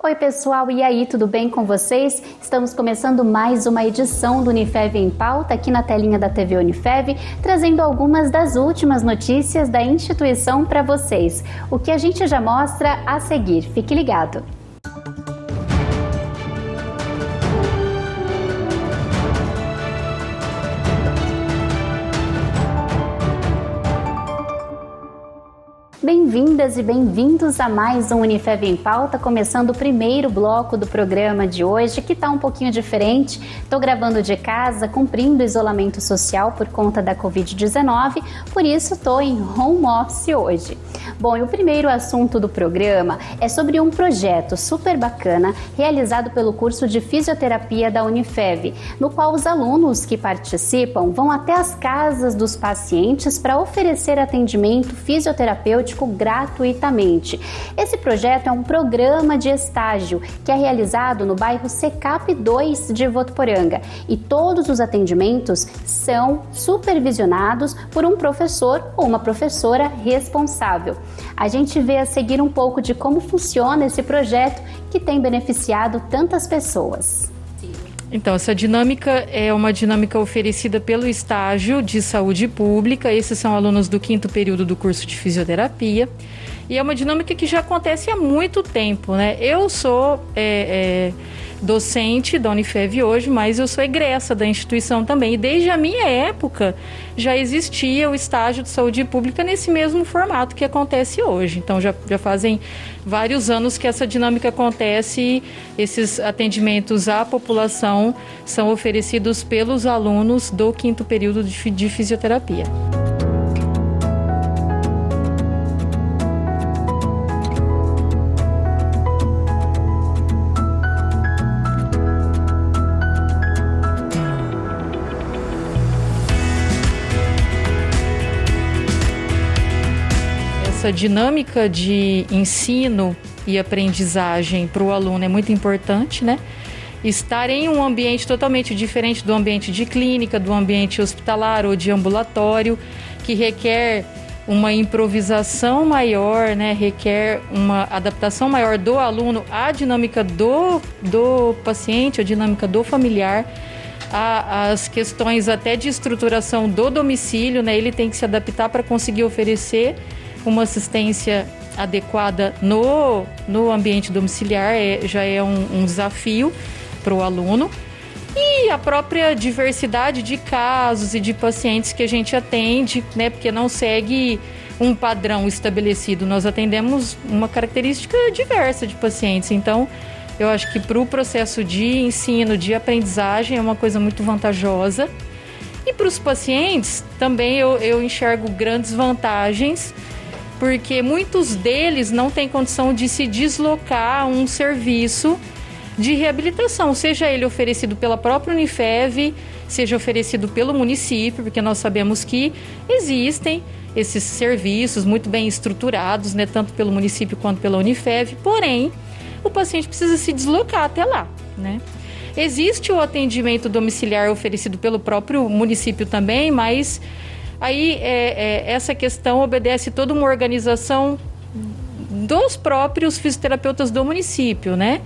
Oi pessoal, e aí, tudo bem com vocês? Estamos começando mais uma edição do Unifev em Pauta aqui na telinha da TV Unifev, trazendo algumas das últimas notícias da instituição para vocês. O que a gente já mostra a seguir, fique ligado! Bem-vindas e bem-vindos a mais um Unifev em Pauta, começando o primeiro bloco do programa de hoje, que está um pouquinho diferente. Estou gravando de casa, cumprindo o isolamento social por conta da Covid-19, por isso estou em home office hoje. Bom, e o primeiro assunto do programa é sobre um projeto super bacana realizado pelo curso de fisioterapia da Unifev, no qual os alunos que participam vão até as casas dos pacientes para oferecer atendimento fisioterapêutico gratuitamente. Esse projeto é um programa de estágio que é realizado no bairro Secap 2 de Votuporanga e todos os atendimentos são supervisionados por um professor ou uma professora responsável. A gente vê a seguir um pouco de como funciona esse projeto que tem beneficiado tantas pessoas. Então, essa dinâmica é uma dinâmica oferecida pelo estágio de saúde pública. Esses são alunos do 5º período do curso de fisioterapia. E é uma dinâmica que já acontece há muito tempo, né? Eu sou docente da Unifev hoje, mas eu sou egressa da instituição também. E desde a minha época já existia o estágio de saúde pública nesse mesmo formato que acontece hoje. Então já fazem vários anos que essa dinâmica acontece e esses atendimentos à população são oferecidos pelos alunos do 5º período de fisioterapia. Essa dinâmica de ensino e aprendizagem para o aluno é muito importante, né? Estar em um ambiente totalmente diferente do ambiente de clínica, do ambiente hospitalar ou de ambulatório, que requer uma improvisação maior, né? Requer uma adaptação maior do aluno à dinâmica do paciente, à dinâmica do familiar, as questões até de estruturação do domicílio, né? Ele tem que se adaptar para conseguir oferecer uma assistência adequada no ambiente domiciliar, já é um desafio para o aluno. E a própria diversidade de casos e de pacientes que a gente atende, né, porque não segue um padrão estabelecido, nós atendemos uma característica diversa de pacientes. Então, eu acho que para o processo de ensino, de aprendizagem, é uma coisa muito vantajosa. E para os pacientes, também eu enxergo grandes vantagens, porque muitos deles não têm condição de se deslocar a um serviço de reabilitação, seja ele oferecido pela própria Unifev, seja oferecido pelo município, porque nós sabemos que existem esses serviços muito bem estruturados, né, tanto pelo município quanto pela Unifev, porém, o paciente precisa se deslocar até lá, né? Existe o atendimento domiciliar oferecido pelo próprio município também, mas aí essa questão obedece toda uma organização dos próprios fisioterapeutas do município, né?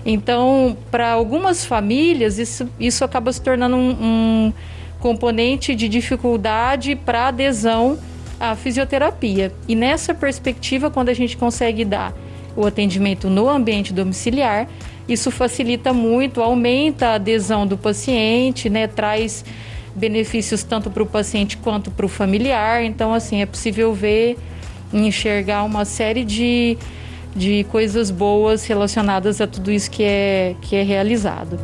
Então, para algumas famílias, isso acaba se tornando um componente de dificuldade para adesão à fisioterapia. E nessa perspectiva, quando a gente consegue dar o atendimento no ambiente domiciliar, isso facilita muito, aumenta a adesão do paciente, né? Traz benefícios tanto para o paciente quanto para o familiar. Então, assim, é possível ver e enxergar uma série de coisas boas relacionadas a tudo isso que é realizado.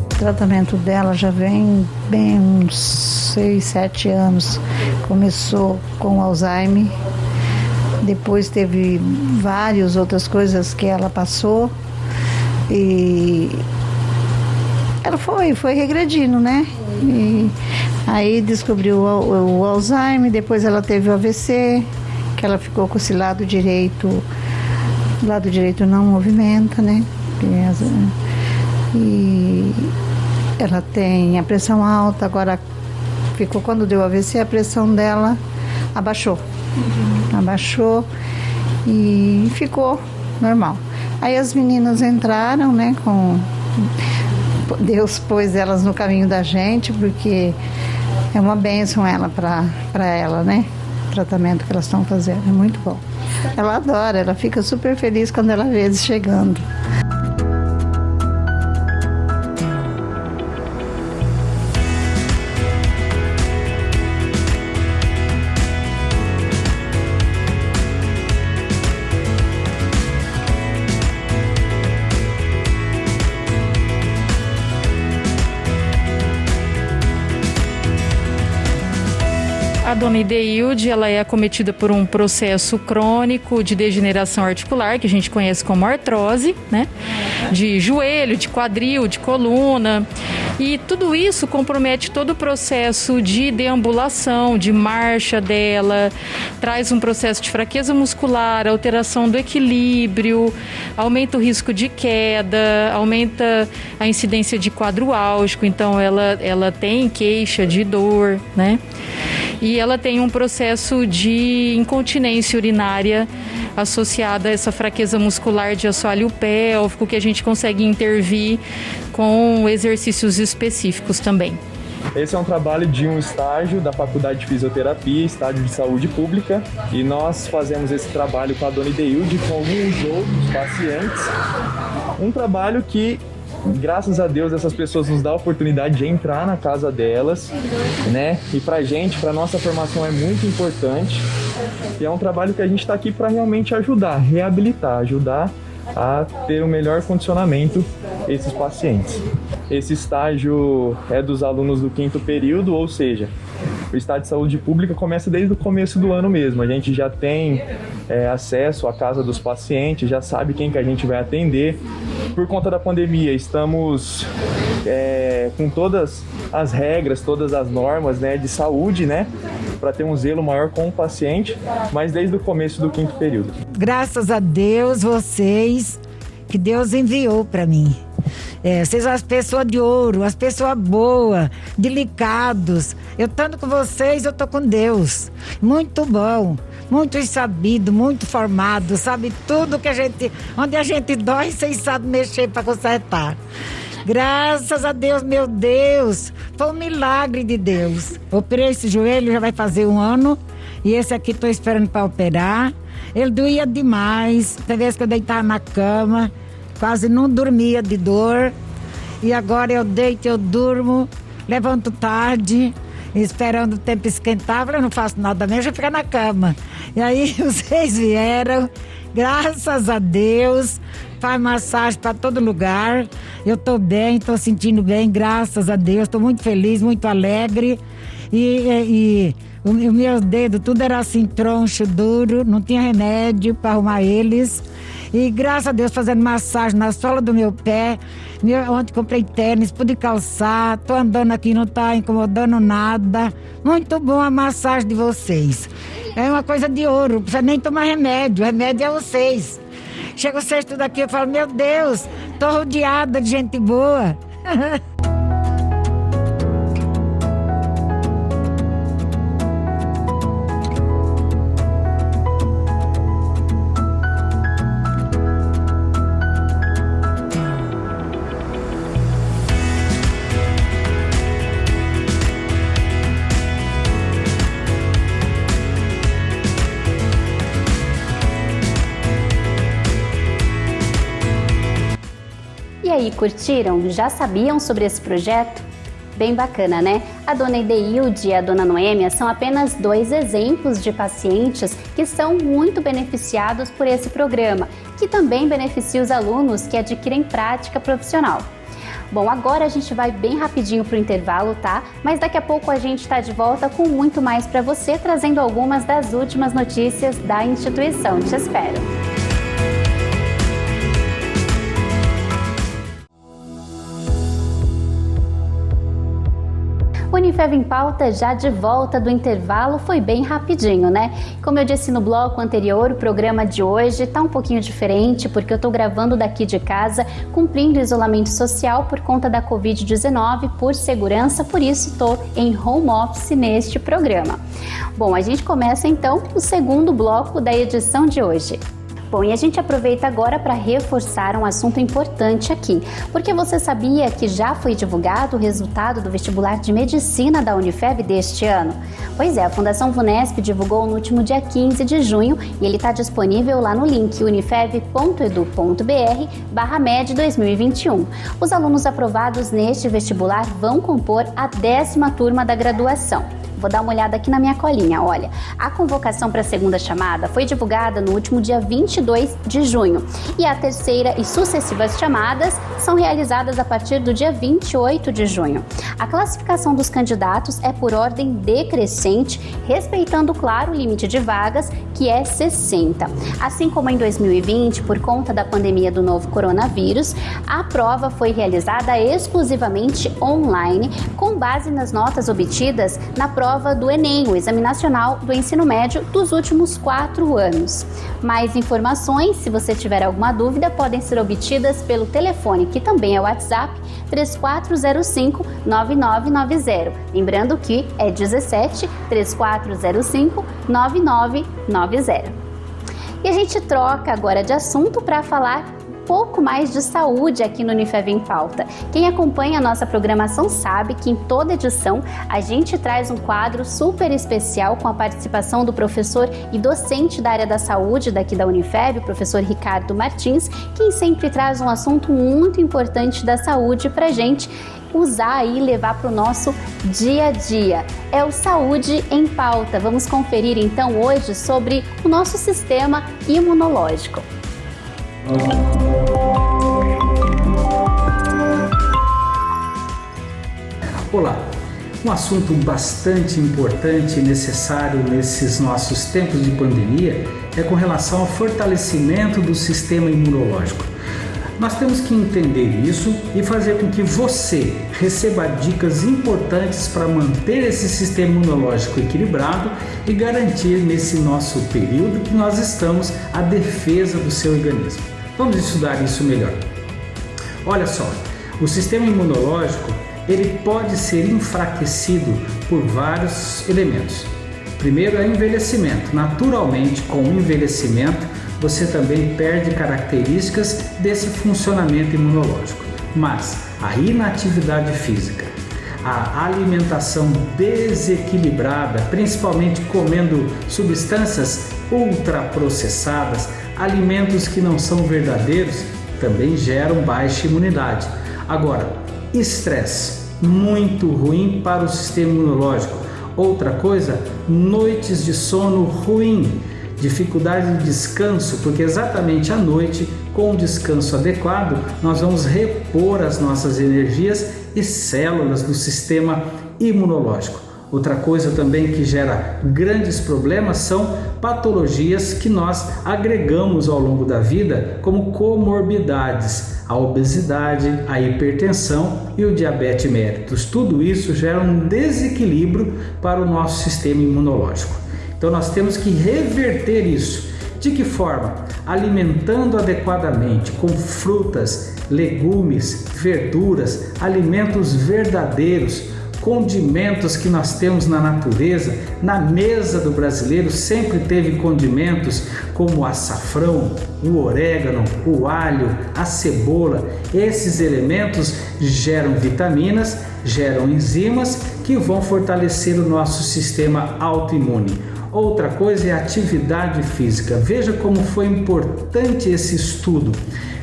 O tratamento dela já vem bem uns 6, 7 anos. Começou com Alzheimer, depois teve várias outras coisas que ela passou e ela foi regredindo, né? E aí descobriu o Alzheimer, depois ela teve o AVC que ela ficou com esse lado direito. O lado direito não movimenta, né? E ela tem a pressão alta, agora ficou, quando deu AVC, a pressão dela abaixou. Abaixou e ficou normal. Aí as meninas entraram, né, Deus pôs elas no caminho da gente, porque é uma bênção ela para ela, né? O tratamento que elas estão fazendo é muito bom. Ela adora, ela fica super feliz quando ela vê eles chegando. A dona Ideilde, ela é acometida por um processo crônico de degeneração articular, que a gente conhece como artrose, né? De joelho, de quadril, de coluna. E tudo isso compromete todo o processo de deambulação, de marcha dela, traz um processo de fraqueza muscular, alteração do equilíbrio, aumenta o risco de queda, aumenta a incidência de quadro álgico, então ela tem queixa de dor, né? E ela tem um processo de incontinência urinária associada a essa fraqueza muscular de assoalho pélvico, que a gente consegue intervir com exercícios específicos também. Esse é um trabalho de um estágio da Faculdade de Fisioterapia, estágio de Saúde Pública, e nós fazemos esse trabalho com a dona Ideilde, com alguns outros pacientes. Um trabalho que, graças a Deus, essas pessoas nos dão a oportunidade de entrar na casa delas, né? E pra gente, pra nossa formação é muito importante. E é um trabalho que a gente está aqui para realmente ajudar, reabilitar, ajudar a ter o melhor condicionamento esses pacientes. Esse estágio é dos alunos do 5º período, ou seja, o estágio de saúde pública começa desde o começo do ano mesmo. A gente já tem acesso à casa dos pacientes, já sabe quem que a gente vai atender. Por conta da pandemia, estamos com todas as regras, todas as normas, né, de saúde, né, para ter um zelo maior com o paciente, mas desde o começo do 5º período. Graças a Deus, vocês, que Deus enviou para mim. Vocês são as pessoas de ouro, as pessoas boas, delicados. Eu estando com vocês, eu tô com Deus. Muito bom, muito sabido, muito formado, sabe tudo que onde a gente dói, vocês sabem mexer para consertar. Graças a Deus, meu Deus, foi um milagre de Deus. Operei esse joelho, já vai fazer 1 ano, e esse aqui estou esperando para operar. Ele doía demais, tem vezes que eu deitava na cama, quase não dormia de dor, e agora eu deito, eu durmo, levanto tarde, esperando o tempo esquentar, eu não faço nada mesmo, eu fico na cama. E aí vocês vieram, graças a Deus, faz massagem para todo lugar, eu estou bem, estou sentindo bem, graças a Deus, estou muito feliz, muito alegre, e o meu dedo tudo era assim, troncho, duro, não tinha remédio para arrumar eles. E graças a Deus fazendo massagem na sola do meu pé. Ontem comprei tênis, pude calçar, tô andando aqui, não tá incomodando nada. Muito bom a massagem de vocês. É uma coisa de ouro, não precisa nem tomar remédio, o remédio é vocês. Chega vocês tudo aqui, eu falo, meu Deus, tô rodeada de gente boa. E aí, curtiram? Já sabiam sobre esse projeto? Bem bacana, né? A dona Ideilde e a dona Noêmia são apenas 2 exemplos de pacientes que são muito beneficiados por esse programa, que também beneficia os alunos que adquirem prática profissional. Bom, agora a gente vai bem rapidinho para o intervalo, tá? Mas daqui a pouco a gente está de volta com muito mais para você, trazendo algumas das últimas notícias da instituição. Te espero! O Unifev em Pauta já de volta do intervalo, foi bem rapidinho, né? Como eu disse no bloco anterior, o programa de hoje está um pouquinho diferente porque eu estou gravando daqui de casa, cumprindo isolamento social por conta da Covid-19, por segurança, por isso estou em home office neste programa. Bom, a gente começa então o segundo bloco da edição de hoje. Bom, e a gente aproveita agora para reforçar um assunto importante aqui, porque você sabia que já foi divulgado o resultado do vestibular de medicina da Unifev deste ano? Pois é, a Fundação VUNESP divulgou no último dia 15 de junho e ele está disponível lá no link unifev.edu.br/med 2021. Os alunos aprovados neste vestibular vão compor a 10ª turma da graduação. Vou dar uma olhada aqui na minha colinha, olha. A convocação para a segunda chamada foi divulgada no último dia 22 de junho e a terceira e sucessivas chamadas são realizadas a partir do dia 28 de junho. A classificação dos candidatos é por ordem decrescente, respeitando, claro, o limite de vagas, que é 60. Assim como em 2020, por conta da pandemia do novo coronavírus, a prova foi realizada exclusivamente online, com base nas notas obtidas na prova do Enem, o Exame Nacional do Ensino Médio dos últimos 4 anos. Mais informações, se você tiver alguma dúvida, podem ser obtidas pelo telefone, que também é o WhatsApp, 3405-9990. Lembrando que é 17 3405-9990. E a gente troca agora de assunto para falar pouco mais de saúde aqui no Unifev em Pauta. Quem acompanha a nossa programação sabe que em toda edição a gente traz um quadro super especial com a participação do professor e docente da área da saúde daqui da Unifev, o professor Ricardo Martins, quem sempre traz um assunto muito importante da saúde para a gente usar e levar para o nosso dia a dia. É o Saúde em Pauta. Vamos conferir então hoje sobre o nosso sistema imunológico. Olá, um assunto bastante importante e necessário nesses nossos tempos de pandemia é com relação ao fortalecimento do sistema imunológico. Nós temos que entender isso e fazer com que você receba dicas importantes para manter esse sistema imunológico equilibrado e garantir nesse nosso período que nós estamos a defesa do seu organismo. Vamos estudar isso melhor. Olha só, o sistema imunológico ele pode ser enfraquecido por vários elementos. Primeiro é o envelhecimento. Naturalmente, com o envelhecimento, você também perde características desse funcionamento imunológico. Mas a inatividade física, a alimentação desequilibrada, principalmente comendo substâncias ultraprocessadas, alimentos que não são verdadeiros, também geram baixa imunidade. Agora, estresse, muito ruim para o sistema imunológico. Outra coisa, noites de sono ruim, dificuldade de descanso, porque exatamente à noite, com o descanso adequado, nós vamos repor as nossas energias e células do sistema imunológico. Outra coisa também que gera grandes problemas são patologias que nós agregamos ao longo da vida como comorbidades, a obesidade, a hipertensão e o diabetes mellitus. Tudo isso gera um desequilíbrio para o nosso sistema imunológico. Então nós temos que reverter isso. De que forma? Alimentando adequadamente com frutas, legumes, verduras, alimentos verdadeiros, condimentos que nós temos na natureza. Na mesa do brasileiro sempre teve condimentos como o açafrão, o orégano, o alho, a cebola. Esses elementos geram vitaminas, geram enzimas que vão fortalecer o nosso sistema autoimune. Outra coisa é a atividade física. Veja como foi importante esse estudo.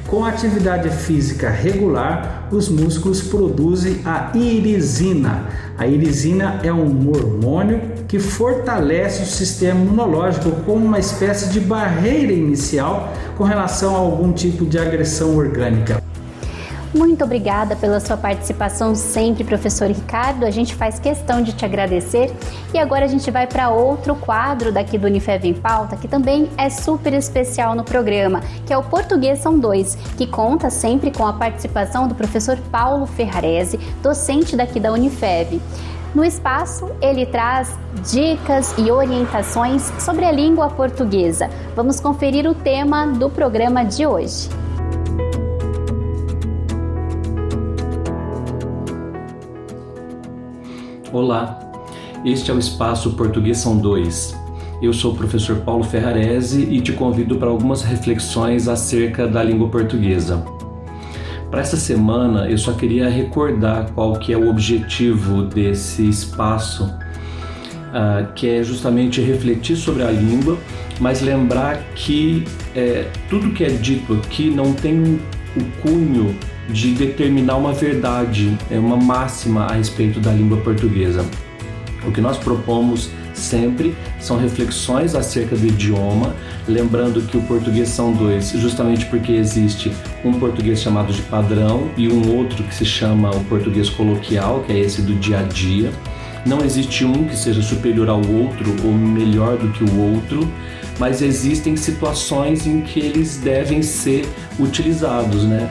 Com a atividade física regular, os músculos produzem a irisina. A irisina é um hormônio que fortalece o sistema imunológico como uma espécie de barreira inicial com relação a algum tipo de agressão orgânica. Muito obrigada pela sua participação sempre, professor Ricardo. A gente faz questão de te agradecer. E agora a gente vai para outro quadro daqui do Unifev em Pauta, que também é super especial no programa, que é o Português São 2, que conta sempre com a participação do professor Paulo Ferrarese, docente daqui da Unifev. No espaço, ele traz dicas e orientações sobre a língua portuguesa. Vamos conferir o tema do programa de hoje. Olá, este é o Espaço Português São 2. Eu sou o professor Paulo Ferrarese e te convido para algumas reflexões acerca da língua portuguesa. Para essa semana, eu só queria recordar qual que é o objetivo desse espaço, que é justamente refletir sobre a língua, mas lembrar que tudo que é dito aqui não tem o cunho de determinar uma verdade, uma máxima a respeito da língua portuguesa. O que nós propomos sempre são reflexões acerca do idioma, lembrando que o português são 2, justamente porque existe um português chamado de padrão e um outro que se chama o português coloquial, que é esse do dia a dia. Não existe um que seja superior ao outro ou melhor do que o outro, mas existem situações em que eles devem ser utilizados, né?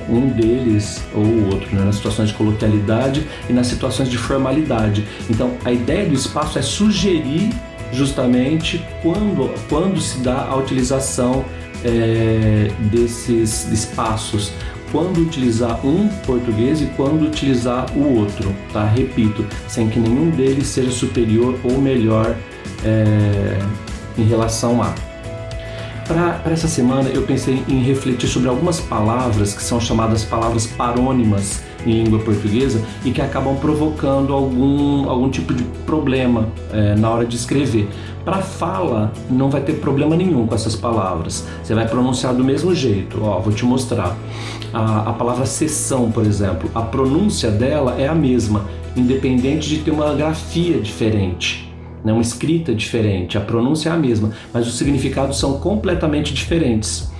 Um deles ou o outro, né? Nas situações de coloquialidade e nas situações de formalidade. Então, a ideia do espaço é sugerir justamente quando se dá a utilização desses espaços, quando utilizar um português e quando utilizar o outro, tá? Repito, sem que nenhum deles seja superior ou melhor em relação a. Para essa semana eu pensei em refletir sobre algumas palavras que são chamadas palavras parônimas em língua portuguesa e que acabam provocando algum tipo de problema na hora de escrever. Para fala não vai ter problema nenhum com essas palavras, você vai pronunciar do mesmo jeito. Vou te mostrar. A palavra sessão, por exemplo, a pronúncia dela é a mesma, independente de ter uma grafia diferente. Uma escrita diferente, a pronúncia é a mesma, mas os significados são completamente diferentes.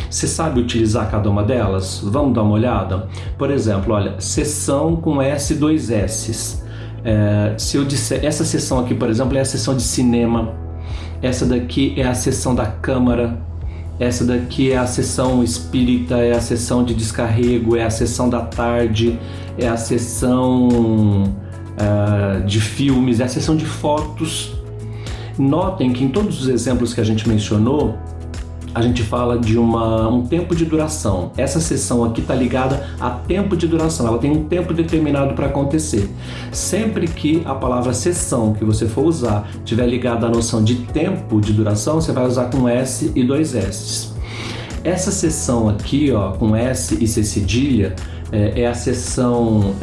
Você sabe utilizar cada uma delas? Vamos dar uma olhada? Por exemplo, olha, sessão com S, 2 S's. Se eu disser, essa sessão aqui, por exemplo, é a sessão de cinema, essa daqui é a sessão da Câmara, essa daqui é a sessão espírita, é a sessão de descarrego, é a sessão da tarde, é a sessão de filmes, é a sessão de fotos. Notem que em todos os exemplos que a gente mencionou, a gente fala de um tempo de duração. Essa sessão aqui está ligada a tempo de duração, ela tem um tempo determinado para acontecer. Sempre que a palavra sessão que você for usar estiver ligada à noção de tempo de duração, você vai usar com S e 2 S's. Essa sessão aqui, com S e C cedilha, é a seção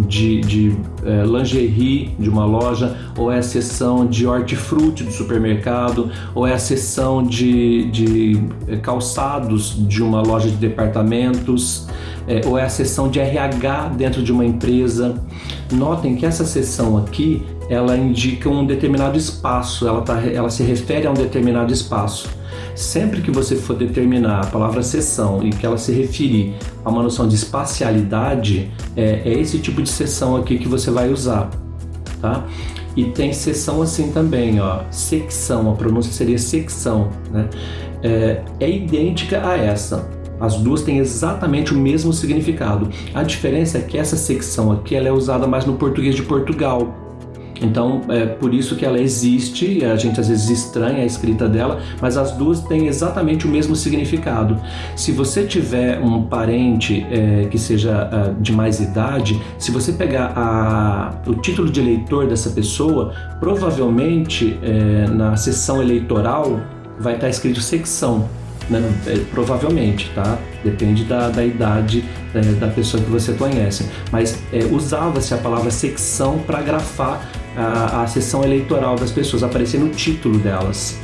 de lingerie de uma loja, ou é a seção de hortifruti do supermercado, ou é a seção de calçados de uma loja de departamentos, ou é a seção de RH dentro de uma empresa. Notem que essa seção aqui, ela indica um determinado espaço, ela se refere a um determinado espaço. Sempre que você for determinar a palavra seção e que ela se referir a uma noção de espacialidade, é esse tipo de seção aqui que você vai usar, tá? E tem seção assim também, secção, a pronúncia seria secção, né? É idêntica a essa. As duas têm exatamente o mesmo significado. A diferença é que essa secção aqui ela é usada mais no português de Portugal. Então, é por isso que ela existe, a gente às vezes estranha a escrita dela, mas as duas têm exatamente o mesmo significado. Se você tiver um parente que seja de mais idade, se você pegar o título de eleitor dessa pessoa, provavelmente na seção eleitoral vai estar escrito secção, né? Provavelmente, tá? Depende da idade da pessoa que você conhece. Mas usava-se a palavra secção para grafar a seção eleitoral das pessoas, aparecer no título delas.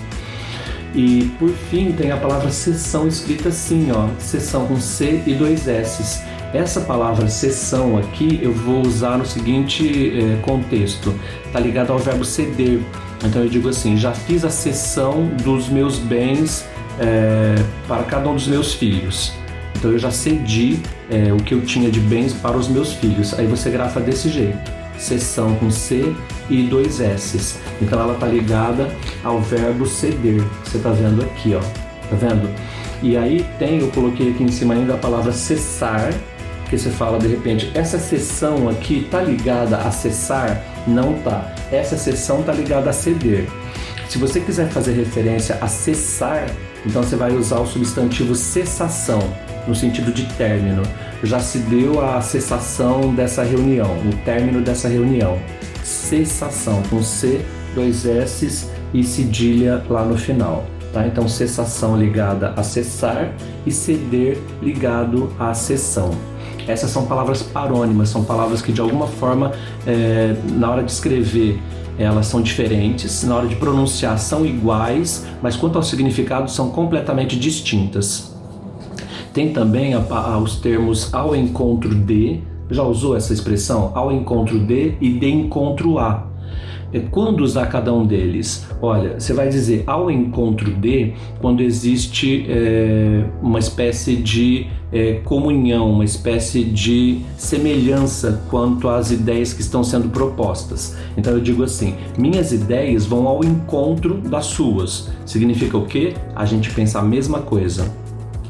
E por fim tem a palavra sessão escrita assim, sessão com C e 2 S's. Essa palavra sessão aqui eu vou usar no seguinte contexto, está ligado ao verbo ceder. Então eu digo assim, já fiz a cessão dos meus bens para cada um dos meus filhos. Então eu já cedi o que eu tinha de bens para os meus filhos. Aí você grafa desse jeito, cessão com C e 2 S's. Então ela está ligada ao verbo ceder. Você está vendo aqui, tá vendo? E aí eu coloquei aqui em cima ainda a palavra cessar, Porque você fala de repente, essa seção aqui tá ligada a cessar? Não tá. Essa seção tá ligada a ceder. Se você quiser fazer referência a cessar, então você vai usar o substantivo cessação, no sentido de término. Já se deu a cessação dessa reunião, o término dessa reunião. Cessação, com C, 2 S e cedilha lá no final. Tá? Então, cessação ligada a cessar e ceder ligado à cessão. Essas são palavras parônimas, são palavras que de alguma forma, na hora de escrever, elas são diferentes, na hora de pronunciar são iguais, mas quanto ao significado são completamente distintas. Tem também os termos ao encontro de, já usou essa expressão? Ao encontro de e de encontro a. Quando usar cada um deles? Olha, você vai dizer ao encontro de quando existe uma espécie de comunhão, uma espécie de semelhança quanto às ideias que estão sendo propostas. Então eu digo assim, minhas ideias vão ao encontro das suas. Significa o quê? A gente pensa a mesma coisa.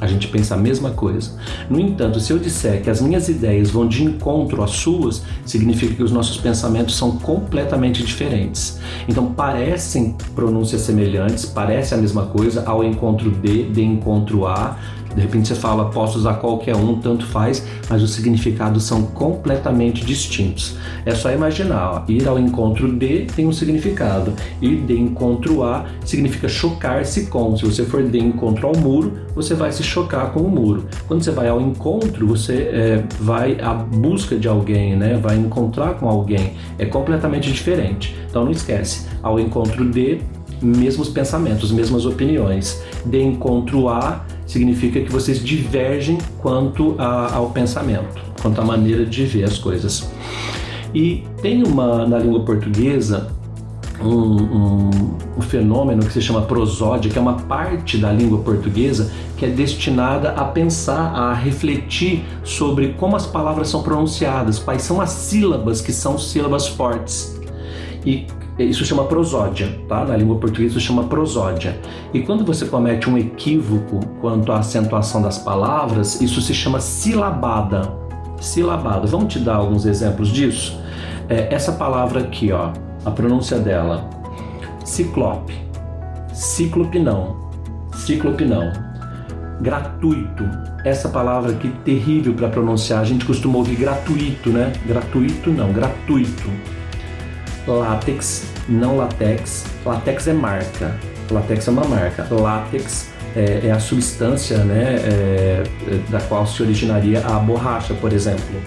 A gente pensa a mesma coisa. No entanto, se eu disser que as minhas ideias vão de encontro às suas, significa que os nossos pensamentos são completamente diferentes. Então, parecem pronúncias semelhantes, parece a mesma coisa, ao encontro de encontro a. De repente você fala, posso usar qualquer um, tanto faz, mas os significados são completamente distintos. É só imaginar, ó, ir ao encontro de tem um significado, ir de encontro a significa chocar-se com. Se você for de encontro ao muro, você vai se chocar com o muro. Quando você vai ao encontro, você vai à busca de alguém, né? Vai encontrar com alguém. É completamente diferente. Então não esquece, ao encontro de, mesmos pensamentos, mesmas opiniões. De encontro a significa que vocês divergem quanto ao pensamento, quanto à maneira de ver as coisas. E tem na língua portuguesa um fenômeno que se chama prosódia, que é uma parte da língua portuguesa que é destinada a pensar, a refletir sobre como as palavras são pronunciadas, quais são as sílabas que são sílabas fortes. E isso chama prosódia, tá? Na língua portuguesa isso chama prosódia. E quando você comete um equívoco quanto à acentuação das palavras, isso se chama silabada. Silabada. Vamos te dar alguns exemplos disso? Essa palavra aqui, ó, a pronúncia dela. Ciclope. Cíclope não. Cíclope não. Gratuito. Essa palavra aqui, terrível para pronunciar. A gente costuma ouvir gratuito, né? Gratuito não, gratuito. Látex, não latex. Latex é marca. Latex é uma marca. Látex é a substância, né, da qual se originaria a borracha, por exemplo.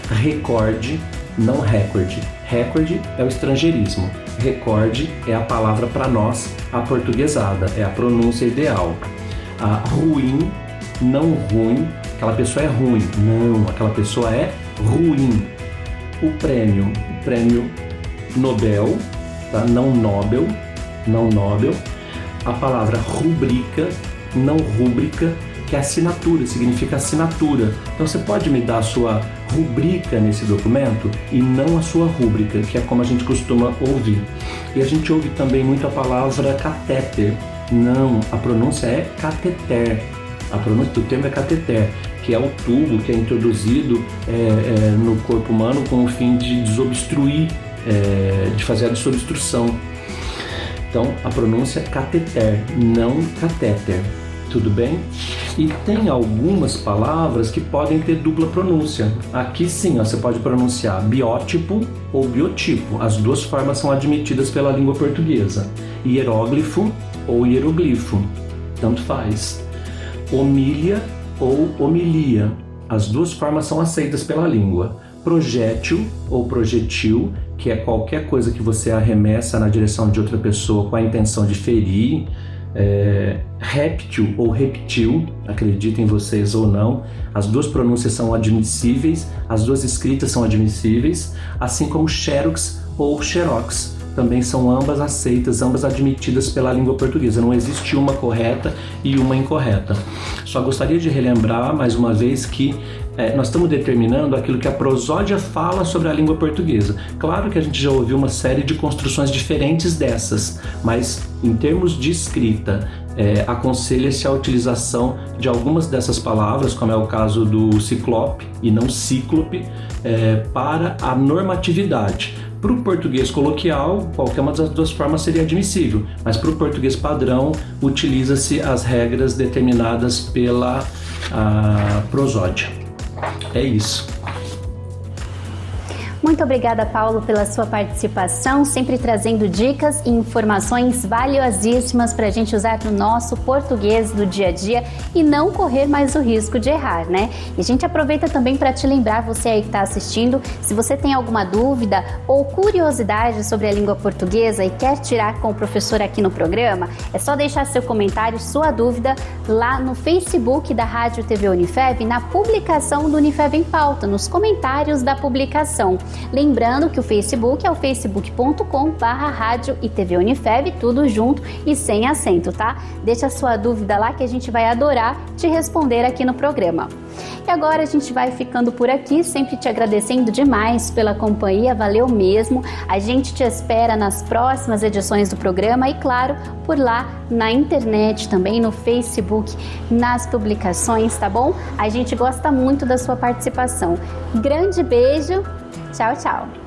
Recorde, não recorde. Recorde é o estrangeirismo. Recorde é a palavra para nós, a portuguesada, é a pronúncia ideal. Ruim, não ruim. Aquela pessoa é ruim. Não, aquela pessoa é ruim. O prêmio Nobel, tá? Não Nobel, não Nobel. A palavra rubrica, não rúbrica, que é assinatura, significa assinatura. Então você pode me dar a sua rubrica nesse documento e não a sua rúbrica, que é como a gente costuma ouvir. E a gente ouve também muito a palavra catéter. Não, a pronúncia é cateter. A pronúncia do termo é cateter, que é o tubo que é introduzido no corpo humano com o fim de desobstruir, de fazer a desobstrução. Então a pronúncia é cateter, não catéter. Tudo bem? E tem algumas palavras que podem ter dupla pronúncia. Aqui sim, ó, você pode pronunciar biótipo ou biotipo. As duas formas são admitidas pela língua portuguesa. Hieróglifo ou hieroglifo, tanto faz. Homília ou homilia. As duas formas são aceitas pela língua. Projétil ou projetil, que é qualquer coisa que você arremessa na direção de outra pessoa com a intenção de ferir. Réptil ou reptil, acreditem vocês ou não, as duas pronúncias são admissíveis, as duas escritas são admissíveis, assim como xerox ou xerox, também são ambas aceitas, ambas admitidas pela língua portuguesa. Não existe uma correta e uma incorreta. Só gostaria de relembrar mais uma vez que nós estamos determinando aquilo que a prosódia fala sobre a língua portuguesa. Claro que a gente já ouviu uma série de construções diferentes dessas, mas em termos de escrita, aconselha-se a utilização de algumas dessas palavras, como é o caso do ciclope e não cíclope, para a normatividade. Para o português coloquial, qualquer uma das duas formas seria admissível, mas para o português padrão, utiliza-se as regras determinadas pela prosódia. É isso. Muito obrigada, Paulo, pela sua participação, sempre trazendo dicas e informações valiosíssimas para a gente usar no nosso português do dia a dia e não correr mais o risco de errar, né? E a gente aproveita também para te lembrar, você aí que está assistindo, se você tem alguma dúvida ou curiosidade sobre a língua portuguesa e quer tirar com o professor aqui no programa, é só deixar seu comentário, sua dúvida lá no Facebook da Rádio TV Unifeb, na publicação do Unifeb em Pauta, nos comentários da publicação. Lembrando que o Facebook é o facebook.com/rádio e TV Unifeb, tudo junto e sem acento, tá? Deixa a sua dúvida lá que a gente vai adorar te responder aqui no programa. E agora a gente vai ficando por aqui, sempre te agradecendo demais pela companhia, valeu mesmo. A gente te espera nas próximas edições do programa e, claro, por lá na internet também, no Facebook, nas publicações, tá bom? A gente gosta muito da sua participação. Grande beijo, tchau, tchau!